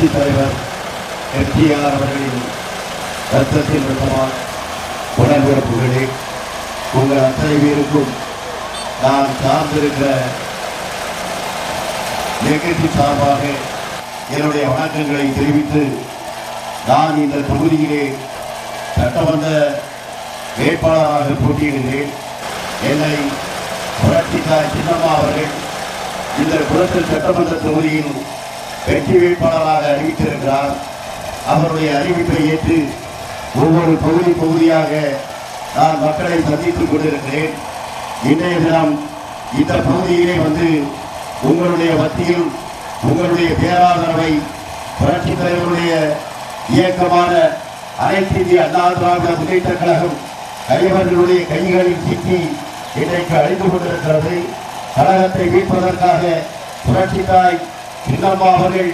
புரட்சி தலைவர் எம்ஜிஆர் அவர்களின் ரத்தத்தில் ரத்தமான உடன்பிறப்புகளே, உங்கள் அத்தனை பேருக்கும் நான் சார்ந்திருக்கிற நிகழ்ச்சி சார்பாக என்னுடைய வணக்கங்களை தெரிவித்து, நான் இந்த தொகுதியிலே சட்டமன்ற வேட்பாளராக போட்டியிடுகிறேன். என்னை புரட்சித்தாய் சின்னம்மா அவர்கள் இந்த குளத்தல் சட்டமன்ற தொகுதியில் வெற்றி வேட்பாளராக அறிவித்திருக்கிறார். அவருடைய அறிவிப்பை ஏற்று ஒவ்வொரு பகுதியாக நான் மக்களை சந்தித்துக் கொண்டிருக்கிறேன். இன்றைய தினம் இந்த பகுதியிலே வந்து உங்களுடைய மத்தியில் உங்களுடைய பேராதரவை புரட்சித் தலைவருடைய இயக்கமான அனைத்து இந்திய அண்ணா திராவிட முன்னேற்ற கழகம் தலைவர்களுடைய கைகளில் சிக்கி இன்றைக்கு அழிந்து கொண்டிருக்கிறது. கழகத்தை மீட்பதற்காக புரட்சித்தாய் சின்னம்மா அவர்கள்